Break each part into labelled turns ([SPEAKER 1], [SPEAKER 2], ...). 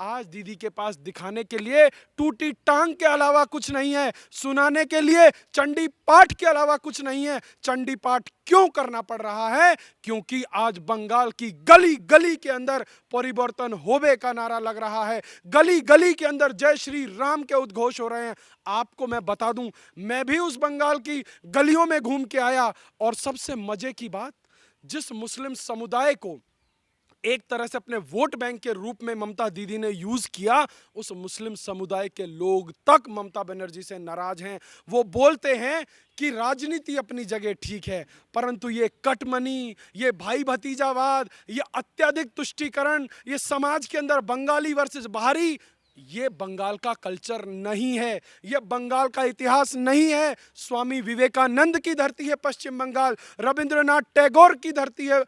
[SPEAKER 1] आज दीदी के पास दिखाने के लिए टूटी टांग के अलावा कुछ नहीं है, सुनाने के लिए चंडी पाठ के अलावा कुछ नहीं है। चंडी पाठ क्यों करना पड़ रहा है? क्योंकि आज बंगाल की गली गली के अंदर परिवर्तन होवे का नारा लग रहा है, गली गली के अंदर जय श्री राम के उद्घोष हो रहे हैं। आपको मैं बता दूं, मैं भी उस बंगाल की गलियों में घूम के आया, और सबसे मजे की बात, जिस मुस्लिम समुदाय को एक तरह से अपने वोट बैंक के रूप में ममता दीदी ने यूज किया, उस मुस्लिम समुदाय के लोग तक ममता बनर्जी से नाराज हैं। वो बोलते हैं कि राजनीति अपनी जगह ठीक है, परंतु ये कटमनी, ये भाई भतीजावाद, ये अत्यधिक तुष्टीकरण, ये समाज के अंदर बंगाली वर्सेस बाहरी, ये बंगाल का कल्चर नहीं है, ये बंगाल का इतिहास नहीं है। स्वामी विवेकानंद की धरती है पश्चिम बंगाल, रविंद्रनाथ टैगोर की धरती है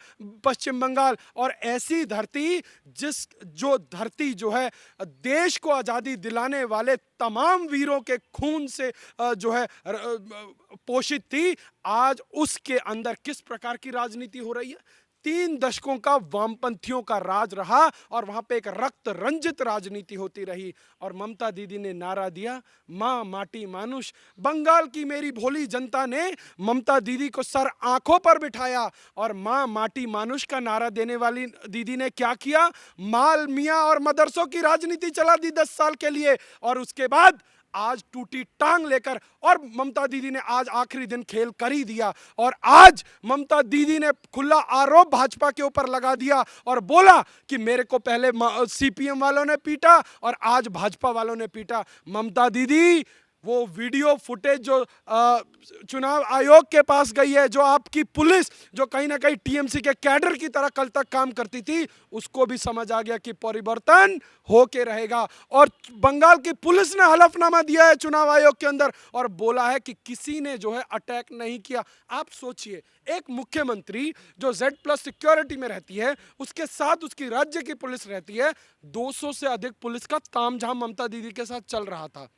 [SPEAKER 1] पश्चिम बंगाल, और ऐसी धरती जो धरती जो है देश को आज़ादी दिलाने वाले तमाम वीरों के खून से जो है पोषित थी, आज उसके अंदर किस प्रकार की राजनीति हो रही है? 3 दशकों का वामपंथियों का राज रहा, और वहां पे एक रक्त रंजित राजनीति होती रही। और ममता दीदी ने नारा दिया, मां माटी मानुष। बंगाल की मेरी भोली जनता ने ममता दीदी को सर आंखों पर बिठाया, और मां माटी मानुष का नारा देने वाली दीदी ने क्या किया? माल मियां और मदरसों की राजनीति चला दी 10 साल के लिए, और उसके बाद आज टूटी टांग लेकर, और ममता दीदी ने आज आखिरी दिन खेल कर ही दिया। और आज ममता दीदी ने खुला आरोप भाजपा के ऊपर लगा दिया और बोला कि मेरे को पहले सीपीएम वालों ने पीटा और आज भाजपा वालों ने पीटा। ममता दीदी, वो वीडियो फुटेज जो चुनाव आयोग के पास गई है, जो आपकी पुलिस जो कहीं ना कहीं टीएमसी के कैडर की तरह कल तक काम करती थी, उसको भी समझ आ गया कि परिवर्तन होके रहेगा। और बंगाल की पुलिस ने हलफनामा दिया है चुनाव आयोग के अंदर और बोला है कि किसी ने जो है अटैक नहीं किया। आप सोचिए, एक मुख्यमंत्री जो Z+ सिक्योरिटी में रहती है, उसके साथ उसकी राज्य की पुलिस रहती है, 200 से अधिक पुलिस का तामझाम ममता दीदी के साथ चल रहा था।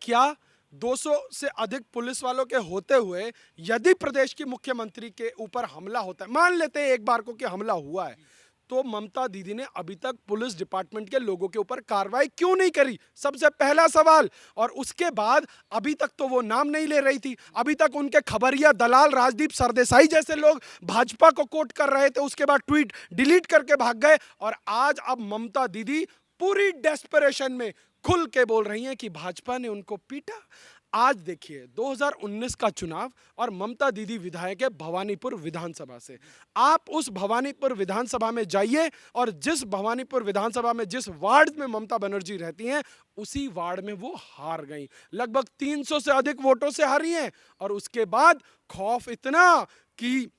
[SPEAKER 1] क्या 200 से अधिक पुलिस वालों के होते हुए यदि प्रदेश की मुख्यमंत्री के ऊपर हमला होता है, मान लेते हैं एक बार को कि हमला हुआ है, तो ममता दीदी ने अभी तक पुलिस डिपार्टमेंट के लोगों के ऊपर कार्रवाई क्यों नहीं करी? सबसे पहला सवाल। और उसके बाद अभी तक तो वो नाम नहीं ले रही थी, अभी तक उनके खबरिया दलाल राजदीप सरदेसाई जैसे लोग भाजपा को कोट कर रहे थे, उसके बाद ट्वीट डिलीट करके भाग गए, और आज अब ममता दीदी पूरी डेस्परेशन में खुल के बोल रही हैं कि भाजपा ने उनको पीटा। आज देखिए 2019 का चुनाव, और ममता दीदी विधायक है भवानीपुर विधानसभा से। आप उस भवानीपुर विधानसभा में जाइए, और जिस भवानीपुर विधानसभा में जिस वार्ड में ममता बनर्जी रहती हैं, उसी वार्ड में वो हार गई, लगभग 300 से अधिक वोटों से हारी हैं। और उसके बाद खौफ इतना कि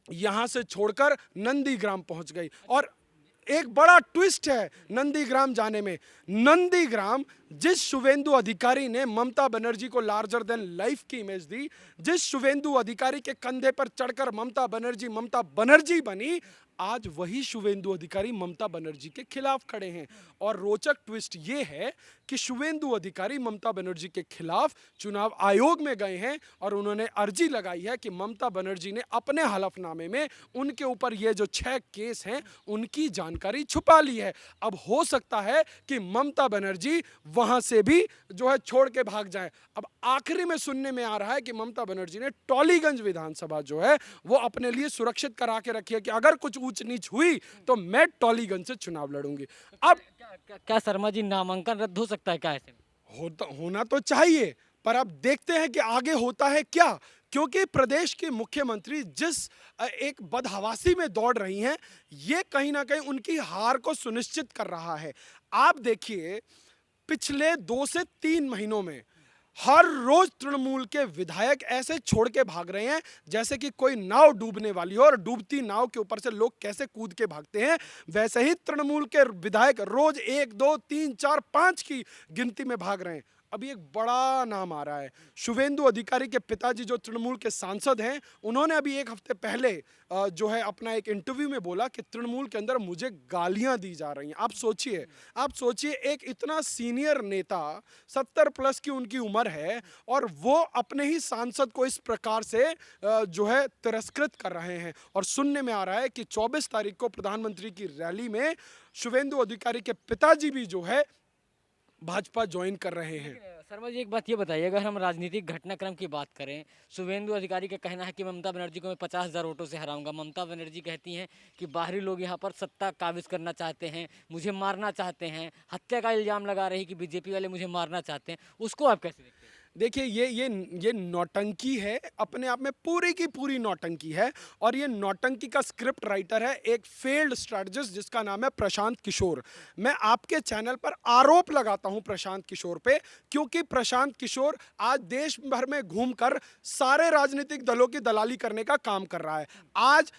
[SPEAKER 1] यहां से छोड़कर नंदीग्राम पहुंच गई। और एक बड़ा ट्विस्ट है नंदीग्राम जाने में। नंदीग्राम, जिस शुवेंदु अधिकारी ने ममता बनर्जी को लार्जर देन लाइफ की इमेज दी, जिस शुवेंदु अधिकारी के कंधे पर चढ़कर ममता बनर्जी बनी, आज वही शुवेंदु अधिकारी ममता बनर्जी के खिलाफ खड़े हैं। और रोचक ट्विस्ट ये है कि शुवेंदु अधिकारी ममता बनर्जी के खिलाफ चुनाव आयोग में गए हैं और उन्होंने अर्जी लगाई है कि ममता बनर्जी ने अपने हलफनामे में उनके ऊपर ये जो 6 केस हैं उनकी जानकारी छुपा ली है। अब हो सकता है कि ममता बनर्जी वहां से भी जो है छोड़ के भाग जाए। अब आखिरी में सुनने में आ रहा है कि ममता बनर्जी ने टॉलीगंज विधानसभा जो है वो अपने लिए सुरक्षित करा के रखी है कि अगर कुछ ऊंच नीच हुई तो मैं टॉलीगंज से चुनाव लड़ूंगी। अब
[SPEAKER 2] क्या शर्मा जी, नामांकन रद्द हो सकता है क्या ऐसे में?
[SPEAKER 1] होना तो चाहिए, पर अब देखते हैं कि आगे होता है क्या। क्योंकि प्रदेश के मुख्यमंत्री जिस एक बदहवासी में दौड़ रही हैं, ये कहीं ना कहीं उनकी हार को सुनिश्चित कर रहा है। आप देखिए, पिछले 2 से 3 महीनों में हर रोज तृणमूल के विधायक ऐसे छोड़ के भाग रहे हैं जैसे कि कोई नाव डूबने वाली हो, और डूबती नाव के ऊपर से लोग कैसे कूद के भागते हैं, वैसे ही तृणमूल के विधायक रोज 1, 2, 3, 4, 5 की गिनती में भाग रहे हैं। अभी एक बड़ा नाम आ रहा है, शुवेंदु अधिकारी के पिताजी जो तृणमूल के सांसद हैं, उन्होंने अभी 1 हफ्ते पहले जो है अपना एक इंटरव्यू में बोला कि तृणमूल के अंदर मुझे गालियां दी जा रही हैं। आप सोचिए एक इतना सीनियर नेता, 70+ की उनकी उम्र है, और वो अपने ही सांसद को इस प्रकार से जो है तिरस्कृत कर रहे हैं। और सुनने में आ रहा है कि 24 तारीख को प्रधानमंत्री की रैली में शुभेंदु अधिकारी के पिताजी भी जो है भाजपा ज्वाइन कर रहे हैं।
[SPEAKER 2] शर्मा जी एक बात ये बताइए, अगर हम राजनीतिक घटनाक्रम की बात करें, शुभेंदु अधिकारी का कहना है कि ममता बनर्जी को मैं 50,000 वोटों से हराऊंगा। ममता बनर्जी कहती हैं कि बाहरी लोग यहाँ पर सत्ता काबिज करना चाहते हैं, मुझे मारना चाहते हैं, हत्या का इल्जाम लगा रही कि बीजेपी वाले मुझे मारना चाहते हैं। उसको आप कैसे देखते हैं?
[SPEAKER 1] देखिए ये नौटंकी है, अपने आप में पूरी की पूरी नौटंकी है। और ये नौटंकी का स्क्रिप्ट राइटर है एक फेल्ड स्ट्रैटेजिस्ट जिसका नाम है प्रशांत किशोर। मैं आपके चैनल पर आरोप लगाता हूं प्रशांत किशोर पे, क्योंकि प्रशांत किशोर आज देश भर में घूमकर सारे राजनीतिक दलों की दलाली करने का काम कर रहा है। आज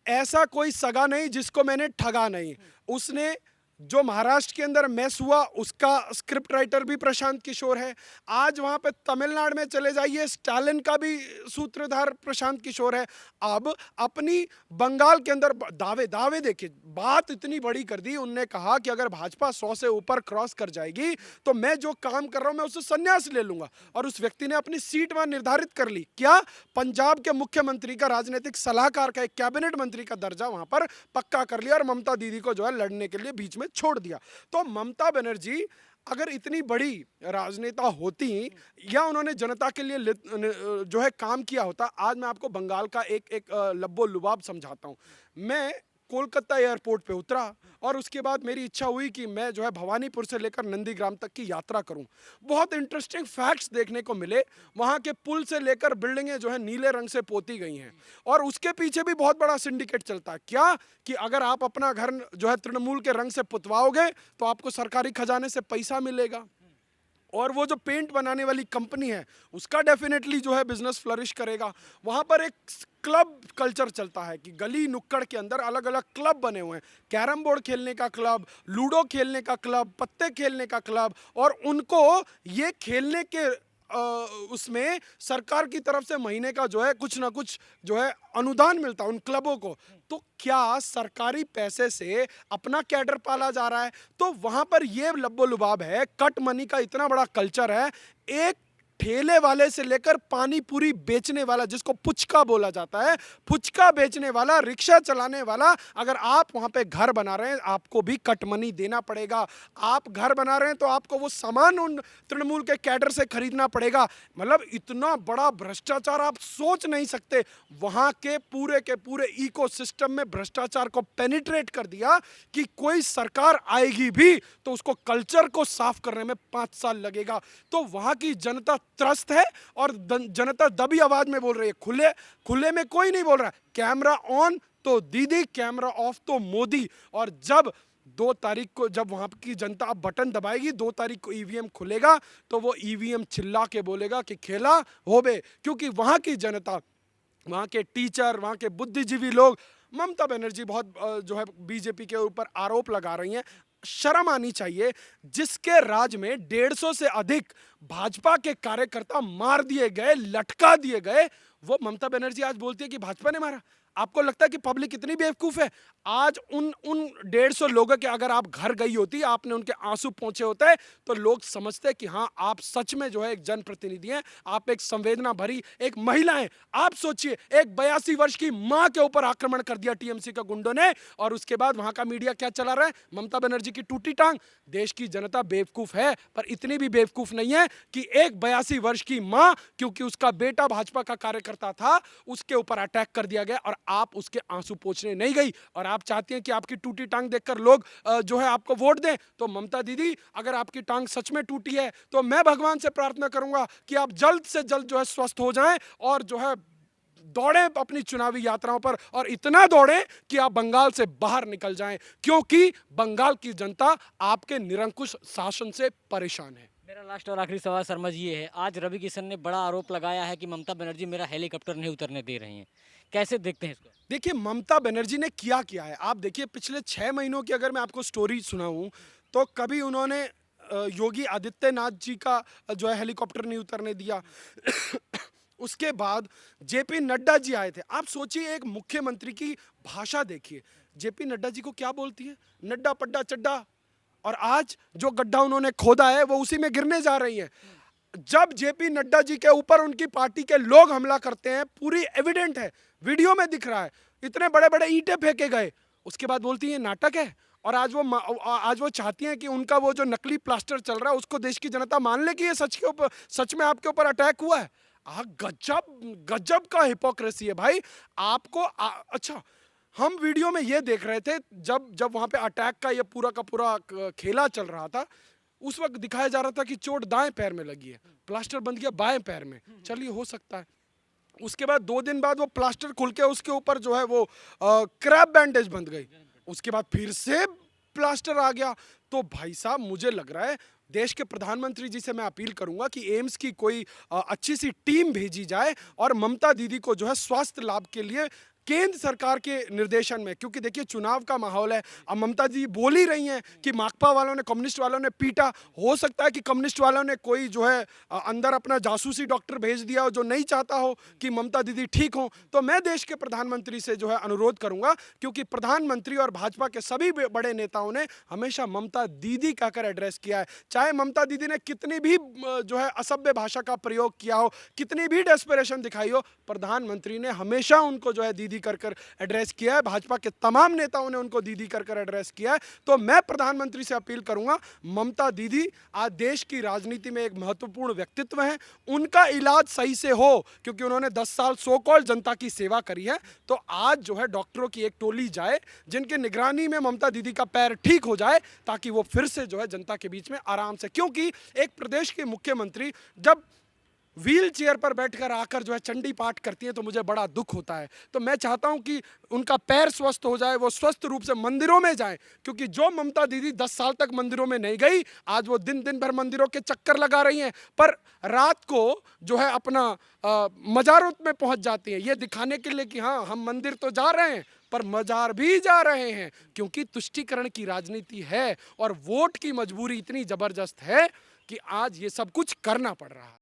[SPEAKER 1] ऐसा कोई सगा नहीं जिसको मैंने ठगा नहीं। उसने जो महाराष्ट्र के अंदर मैस हुआ उसका स्क्रिप्ट राइटर भी प्रशांत किशोर है। आज वहां पे तमिलनाडु में चले जाइए, स्टालिन का भी सूत्रधार प्रशांत किशोर है। अब अपनी बंगाल के अंदर दावे देखिए, बात इतनी बड़ी कर दी। उनने कहा कि अगर भाजपा 100 से ऊपर क्रॉस कर जाएगी तो मैं जो काम कर रहा हूं मैं उससे संन्यास ले लूंगा। और उस व्यक्ति ने अपनी सीट वहां निर्धारित कर ली। क्या? पंजाब के मुख्यमंत्री का, राजनीतिक सलाहकार का, एक कैबिनेट मंत्री का दर्जा वहां पर पक्का कर लिया और ममता दीदी को जो है लड़ने के लिए बीच में छोड़ दिया। तो ममता बनर्जी अगर इतनी बड़ी राजनेता होती या उन्होंने जनता के लिए जो है काम किया होता, आज मैं आपको बंगाल का एक लब्बो लुबाब समझाता हूं। मैं कोलकाता एयरपोर्ट पे उतरा और उसके बाद मेरी इच्छा हुई कि मैं जो है भवानीपुर से लेकर नंदीग्राम तक की यात्रा करूं। बहुत इंटरेस्टिंग फैक्ट्स देखने को मिले। वहां के पुल से लेकर बिल्डिंगें जो है नीले रंग से पोती गई हैं और उसके पीछे भी बहुत बड़ा सिंडिकेट चलता है। क्या? कि अगर आप अपना घर जो है तृणमूल के रंग से पुतवाओगे तो आपको सरकारी खजाने से पैसा मिलेगा और वो जो पेंट बनाने वाली कंपनी है उसका डेफिनेटली जो है बिजनेस फ्लरिश करेगा। वहाँ पर एक क्लब कल्चर चलता है कि गली नुक्कड़ के अंदर अलग अलग क्लब बने हुए हैं। कैरम बोर्ड खेलने का क्लब, लूडो खेलने का क्लब, पत्ते खेलने का क्लब, और उनको ये खेलने के उसमें सरकार की तरफ से महीने का जो है कुछ ना कुछ जो है अनुदान मिलता है उन क्लबों को। तो क्या सरकारी पैसे से अपना कैडर पाला जा रहा है? तो वहां पर ये लब्बो लुबाब है, कट मनी का इतना बड़ा कल्चर है। एक ठेले वाले से लेकर पानी पूरी बेचने वाला, जिसको पुचका बोला जाता है, पुचका बेचने वाला, रिक्शा चलाने वाला, अगर आप वहां पे घर बना रहे हैं आपको भी कट मनी देना पड़ेगा। आप घर बना रहे हैं तो आपको वो सामान उन तृणमूल के कैडर से खरीदना पड़ेगा। मतलब इतना बड़ा भ्रष्टाचार आप सोच नहीं सकते। वहां के पूरे इकोसिस्टम में भ्रष्टाचार को पेनिट्रेट कर दिया कि कोई सरकार आएगी भी तो उसको कल्चर को साफ करने में 5 साल लगेगा। तो वहां की जनता त्रस्त है और जनता दबी आवाज में बोल रही है। खुले में कोई नहीं बोल रहा है। कैमरा ऑन तो दीदी, कैमरा ऑफ तो मोदी। और जब 2 तारीख को जब वहां की जनता अब बटन दबाएगी, 2 तारीख को ईवीएम खुलेगा तो वो ईवीएम चिल्ला के बोलेगा कि खेला होबे। क्योंकि वहां की जनता, वहां के टीचर, वहां के बुद्धिजीवी लोग, ममता बनर्जी बहुत जो है बीजेपी के ऊपर आरोप लगा रही हैं। शर्म आनी चाहिए। जिसके राज में 150 से अधिक भाजपा के कार्यकर्ता मार दिए गए, लटका दिए गए, वो ममता बनर्जी आज बोलती है कि भाजपा ने मारा। आपको लगता है कि पब्लिक इतनी बेवकूफ है? आज उन 150 लोगों के अगर आप घर गई होती, आपने उनके आंसू पहुंचे होते हैं, तो लोग समझते कि हाँ आप सच में जो है एक जनप्रतिनिधि हैं, आप एक संवेदना भरी एक महिला हैं। आप सोचिए, एक 82 वर्ष की मां के ऊपर आक्रमण कर दिया टीएमसी के गुंडों ने, और उसके बाद वहां का मीडिया क्या चला रहा है? ममता बनर्जी की टूटी टांग। देश की जनता बेवकूफ है, पर इतनी भी बेवकूफ नहीं है कि एक 82 वर्ष की मां, क्योंकि उसका बेटा भाजपा का कार्यकर्ता था, उसके ऊपर अटैक कर दिया गया और आप उसके आंसू पोंछने नहीं गई। और आप चाहती हैं कि आपकी टूटी टांग देखकर लोग जो है आपको वोट दें। तो ममता दीदी, अगर आपकी टांग सच में टूटी है तो मैं भगवान से प्रार्थना करूंगा कि आप जल्द से जल्द जो है स्वस्थ हो जाएं और जो है दौड़े अपनी चुनावी यात्राओं पर, और इतना दौड़े कि आप बंगाल से बाहर निकल जाएं, क्योंकि बंगाल की जनता आपके निरंकुश शासन से परेशान है।
[SPEAKER 2] मेरा लास्ट और आखिरी सवाल शर्मा जी ये है, आज रवि किशन ने बड़ा आरोप लगाया है कि ममता बनर्जी मेरा हेलीकॉप्टर नहीं उतरने दे रही हैं। कैसे देखते हैं इसको?
[SPEAKER 1] देखिए, ममता बनर्जी ने किया है, आप देखिए पिछले 6 महीनों की अगर मैं आपको स्टोरी सुनाऊं तो कभी उन्होंने योगी आदित्यनाथ जी का जो है हेलीकॉप्टर नहीं उतरने दिया। उसके बाद जेपी नड्डा जी आए थे। आप सोचिए, एक मुख्यमंत्री की भाषा देखिए, जेपी नड्डा जी को क्या बोलती है? नड्डा पड्डा चड्डा। और आज जो गड्ढा उन्होंने खोदा है वो उसी में गिरने जा रही है। जब जेपी नड्डा जी के ऊपर उनकी पार्टी के लोग हमला करते हैं, पूरी एविडेंट है, वीडियो में दिख रहा है, इतने बड़े बड़े ईंटें फेंके गए, उसके बाद बोलती है नाटक है। और आज वो चाहती हैं कि उनका वो जो नकली प्लास्टर चल रहा है उसको देश की जनता मान ले कि ये सच में आपके ऊपर अटैक हुआ है। गजब गजब का हिपोक्रेसी है भाई। अच्छा, हम वीडियो में ये देख रहे थे जब वहां पे अटैक का ये पूरा का पूरा खेला चल रहा था, उस वक्त दिखाया जा रहा था कि चोट दाएं पैर में लगी है, प्लास्टर बंध गया बाएं पैर में। चलिए, हो सकता है। उसके बाद 2 दिन बाद वो प्लास्टर खुल के उसके ऊपर जो है वो क्रैब बैंडेज बंध गई। उसके बाद फिर से प्लास्टर आ गया। तो भाई साहब, मुझे लग रहा है देश के प्रधानमंत्री जी से मैं अपील करूंगा कि एम्स की कोई अच्छी सी टीम भेजी जाए और ममता दीदी को जो है स्वास्थ्य लाभ के लिए केंद्र सरकार के निर्देशन में, क्योंकि देखिए चुनाव का माहौल है। अब ममता जी बोल ही रही हैं कि माकपा वालों ने, कम्युनिस्ट वालों ने पीटा। हो सकता है कि कम्युनिस्ट वालों ने कोई जो है अंदर अपना जासूसी डॉक्टर भेज दिया हो जो नहीं चाहता हो कि ममता दीदी ठीक हो। तो मैं देश के प्रधानमंत्री से जो है अनुरोध करूंगा, क्योंकि प्रधानमंत्री और भाजपा के सभी बड़े नेताओं ने हमेशा ममता दीदी कहकर एड्रेस किया है। चाहे ममता दीदी ने कितनी भी जो है असभ्य भाषा का प्रयोग किया हो, कितनी भी डेस्परेशन दिखाई हो, प्रधानमंत्री ने हमेशा उनको जो है दीदी कर एड्रेस किया है। भाजपा के तमाम नेताओं ने उनको दीदी कर एड्रेस किया है। तो मैं प्रधानमंत्री से अपील करूंगा, ममता दीदी आज देश की राजनीति में एक महत्वपूर्ण व्यक्तित्व है, उनका इलाज सही से हो, क्योंकि उन्होंने 10 साल सो कॉल्ड जनता की सेवा करी है। तो आज जो है डॉक्टरों की एक टोली जाए जिनके निगरानी में ममता दीदी का पैर ठीक हो जाए, ताकि वो फिर से जो है जनता के बीच में आराम से, क्योंकि एक प्रदेश के मुख्यमंत्री जब व्हील चेयर पर बैठकर आकर जो है चंडी पाठ करती है तो मुझे बड़ा दुख होता है। तो मैं चाहता हूं कि उनका पैर स्वस्थ हो जाए, वो स्वस्थ रूप से मंदिरों में जाएं, क्योंकि जो ममता दीदी 10 साल तक मंदिरों में नहीं गई, आज वो दिन दिन भर मंदिरों के चक्कर लगा रही हैं, पर रात को जो है अपना मजारों में पहुंच जाती हैं, ये दिखाने के लिए कि हाँ हम मंदिर तो जा रहे हैं पर मजार भी जा रहे हैं, क्योंकि तुष्टीकरण की राजनीति है और वोट की मजबूरी इतनी जबरदस्त है कि आज ये सब कुछ करना पड़ रहा है।